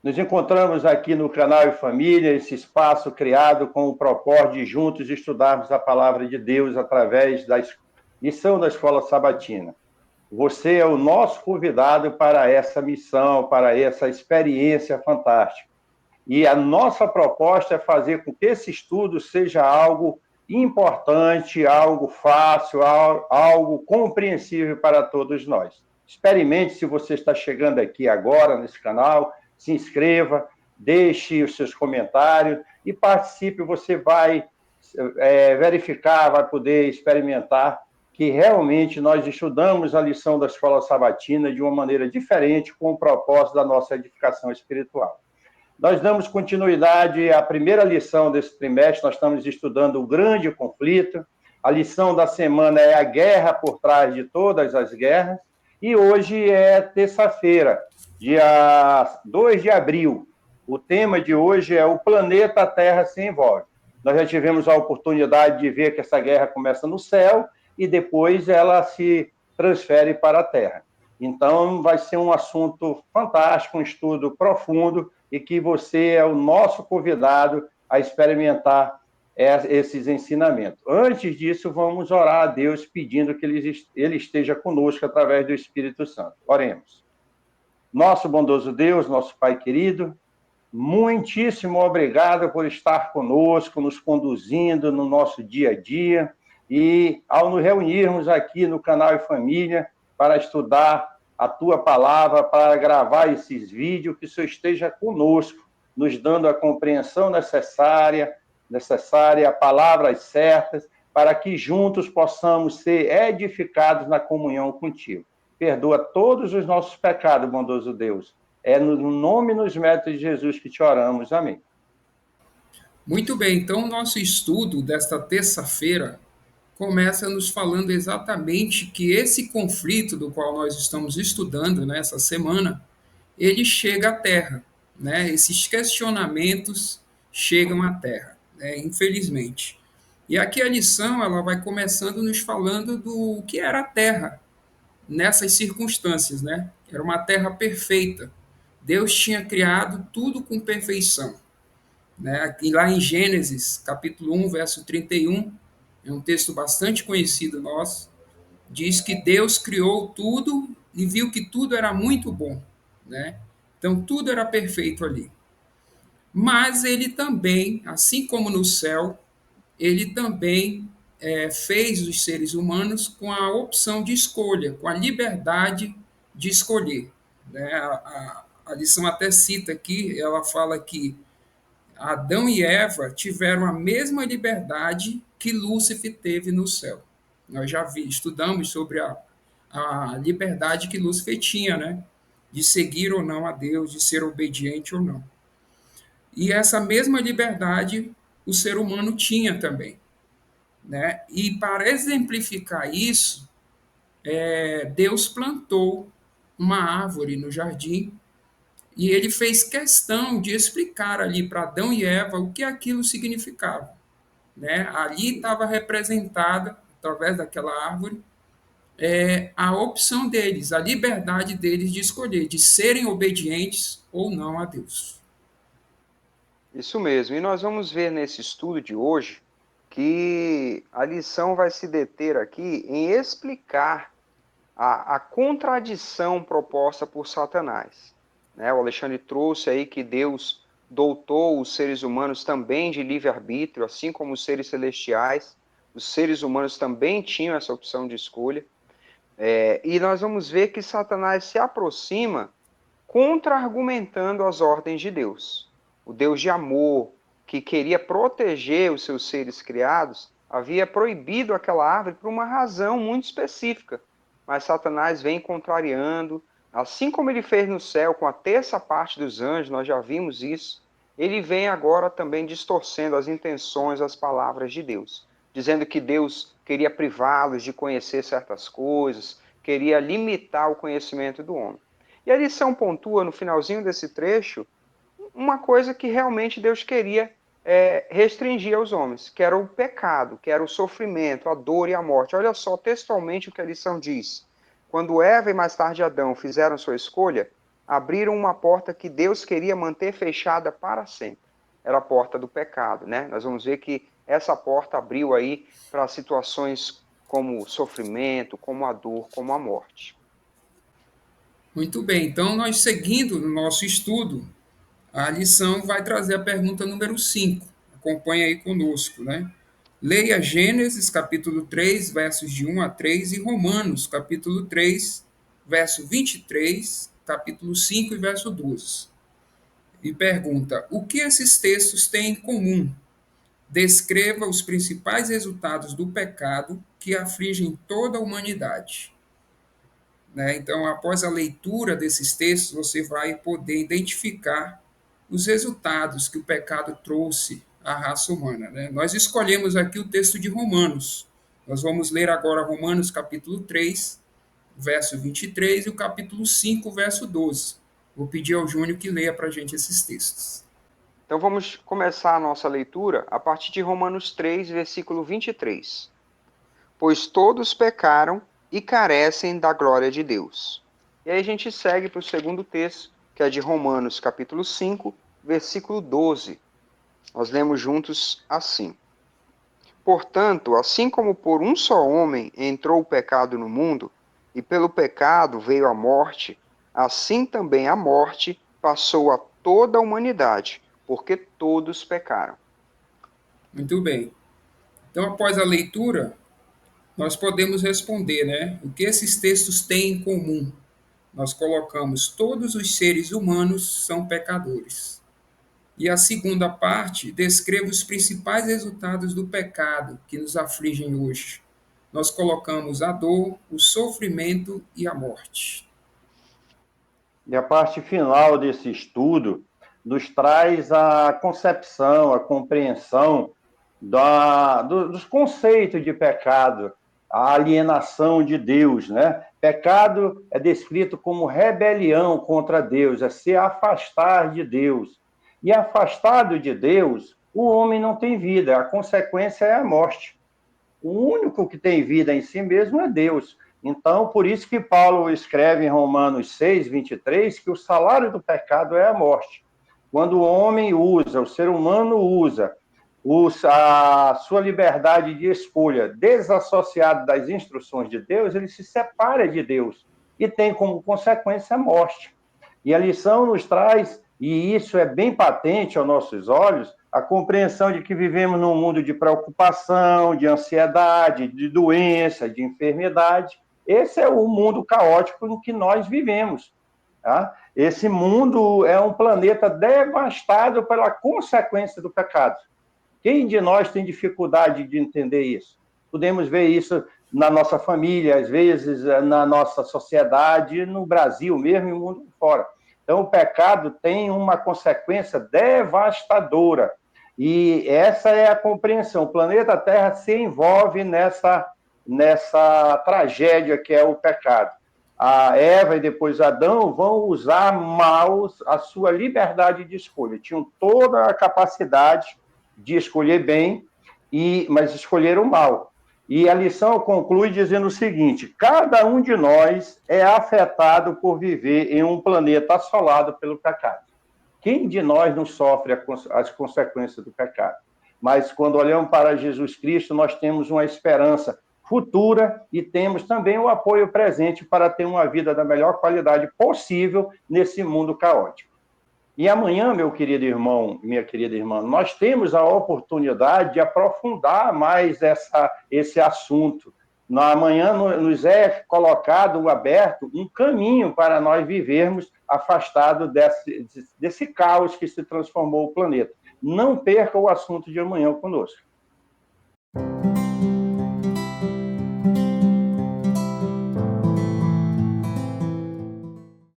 Nos encontramos aqui no canal e Família, esse espaço criado com o propósito de juntos estudarmos a palavra de Deus através da lição da Escola Sabatina. Você é o nosso convidado para essa missão, para essa experiência fantástica. E a nossa proposta é fazer com que esse estudo seja algo importante, algo fácil, algo compreensível para todos nós. Experimente, se você está chegando aqui agora nesse canal, se inscreva, deixe os seus comentários e participe. Você vai verificar, vai poder experimentar que realmente nós estudamos a lição da Escola Sabatina de uma maneira diferente, com o propósito da nossa edificação espiritual. Nós damos continuidade à primeira lição desse trimestre, nós estamos estudando o grande conflito. A lição da semana é a guerra por trás de todas as guerras. E hoje é terça-feira, dia 2 de abril. O tema de hoje é o planeta Terra se envolve. Nós já tivemos a oportunidade de ver que essa guerra começa no céu e depois ela se transfere para a Terra. Então, vai ser um assunto fantástico, um estudo profundo, e que você é o nosso convidado a experimentar esses ensinamentos. Antes disso, vamos orar a Deus pedindo que Ele esteja conosco através do Espírito Santo. Oremos. Nosso bondoso Deus, nosso Pai querido, muitíssimo obrigado por estar conosco, nos conduzindo no nosso dia a dia, e ao nos reunirmos aqui no canal e Família para estudar a tua palavra, para gravar esses vídeos, que o Senhor esteja conosco, nos dando a compreensão necessária, palavras certas, para que juntos possamos ser edificados na comunhão contigo. Perdoa todos os nossos pecados, bondoso Deus. É no nome e nos méritos de Jesus que te oramos. Amém. Muito bem, então o nosso estudo desta terça-feira começa nos falando exatamente que esse conflito do qual nós estamos estudando nessa semana, ele chega à Terra, né? Esses questionamentos chegam à Terra, né? Infelizmente. E aqui a lição ela vai começando nos falando do que era a Terra nessas circunstâncias, né? Era uma Terra perfeita. Deus tinha criado tudo com perfeição, né? E lá em Gênesis, capítulo 1, verso 31, é um texto bastante conhecido nosso, diz que Deus criou tudo e viu que tudo era muito bom, né? Então tudo era perfeito ali. Mas ele também, assim como no céu, ele também fez os seres humanos com a opção de escolha, com a liberdade de escolher. Né? A lição até cita aqui, ela fala que Adão e Eva tiveram a mesma liberdade que Lúcifer teve no céu. Nós já estudamos sobre a liberdade que Lúcifer tinha, né? De seguir ou não a Deus, de ser obediente ou não. E essa mesma liberdade o ser humano tinha também, né? E para exemplificar isso, Deus plantou uma árvore no jardim e ele fez questão de explicar ali para Adão e Eva o que aquilo significava. Né? Ali estava representada, através daquela árvore, a opção deles, a liberdade deles de escolher, de serem obedientes ou não a Deus. Isso mesmo. E nós vamos ver nesse estudo de hoje que a lição vai se deter aqui em explicar a contradição proposta por Satanás. Né? O Alexandre trouxe aí que Deus dotou os seres humanos também de livre-arbítrio, assim como os seres celestiais. Os seres humanos também tinham essa opção de escolha. E nós vamos ver que Satanás se aproxima contra-argumentando as ordens de Deus. O Deus de amor, que queria proteger os seus seres criados, havia proibido aquela árvore por uma razão muito específica. Mas Satanás vem contrariando, assim como ele fez no céu com a terça parte dos anjos, nós já vimos isso, ele vem agora também distorcendo as intenções, as palavras de Deus, dizendo que Deus queria privá-los de conhecer certas coisas, queria limitar o conhecimento do homem. E a lição pontua, no finalzinho desse trecho, uma coisa que realmente Deus queria restringir aos homens, que era o pecado, que era o sofrimento, a dor e a morte. Olha só textualmente o que a lição diz. Quando Eva e mais tarde Adão fizeram sua escolha, abriram uma porta que Deus queria manter fechada para sempre. Era a porta do pecado, né? Nós vamos ver que essa porta abriu aí para situações como o sofrimento, como a dor, como a morte. Muito bem, então nós seguindo no nosso estudo, a lição vai trazer a pergunta número 5. Acompanhe aí conosco, né? Leia Gênesis, capítulo 3, versos de 1 a 3, e Romanos, capítulo 3, verso 23, capítulo 5 e verso 12. E pergunta: o que esses textos têm em comum? Descreva os principais resultados do pecado que afligem toda a humanidade. Né? Então, após a leitura desses textos, você vai poder identificar os resultados que o pecado trouxe à raça humana. Né? Nós escolhemos aqui o texto de Romanos. Nós vamos ler agora Romanos capítulo 3, verso 23, e o capítulo 5, verso 12. Vou pedir ao Júnior que leia para a gente esses textos. Então vamos começar a nossa leitura a partir de Romanos 3, versículo 23. Pois todos pecaram e carecem da glória de Deus. E aí a gente segue para o segundo texto, que é de Romanos capítulo 5, versículo 12. Nós lemos juntos assim: Portanto, assim como por um só homem entrou o pecado no mundo, e pelo pecado veio a morte, assim também a morte passou a toda a humanidade, porque todos pecaram. Muito bem. Então, após a leitura, nós podemos responder, né? O que esses textos têm em comum? Nós colocamos todos os seres humanos são pecadores. E a segunda parte descreve os principais resultados do pecado que nos afligem hoje. Nós colocamos a dor, o sofrimento e a morte. E a parte final desse estudo nos traz a concepção, a compreensão dos conceitos de pecado, a alienação de Deus, né? Pecado é descrito como rebelião contra Deus, é se afastar de Deus. E afastado de Deus, o homem não tem vida, a consequência é a morte. O único que tem vida em si mesmo é Deus. Então, por isso que Paulo escreve em Romanos 6, 23, que o salário do pecado é a morte. Quando o homem usa, o ser humano usa a sua liberdade de escolha desassociado das instruções de Deus, ele se separa de Deus e tem como consequência a morte. E a lição nos traz, e isso é bem patente aos nossos olhos, a compreensão de que vivemos num mundo de preocupação, de ansiedade, de doença, de enfermidade. Esse é o mundo caótico em que nós vivemos. Tá? Esse mundo é um planeta devastado pela consequência do pecado. Quem de nós tem dificuldade de entender isso? Podemos ver isso na nossa família, às vezes na nossa sociedade, no Brasil mesmo e no mundo fora. Então, o pecado tem uma consequência devastadora. E essa é a compreensão. O planeta Terra se envolve nessa tragédia que é o pecado. A Eva e depois Adão vão usar mal a sua liberdade de escolha. Tinham toda a capacidade de escolher bem, mas escolheram mal. E a lição conclui dizendo o seguinte: cada um de nós é afetado por viver em um planeta assolado pelo pecado. Quem de nós não sofre as consequências do pecado? Mas quando olhamos para Jesus Cristo, nós temos uma esperança futura e temos também o apoio presente para ter uma vida da melhor qualidade possível nesse mundo caótico. E amanhã, meu querido irmão, minha querida irmã, nós temos a oportunidade de aprofundar mais esse assunto. Amanhã nos é colocado, aberto, um caminho para nós vivermos afastado desse caos que se transformou o planeta. Não perca o assunto de amanhã conosco.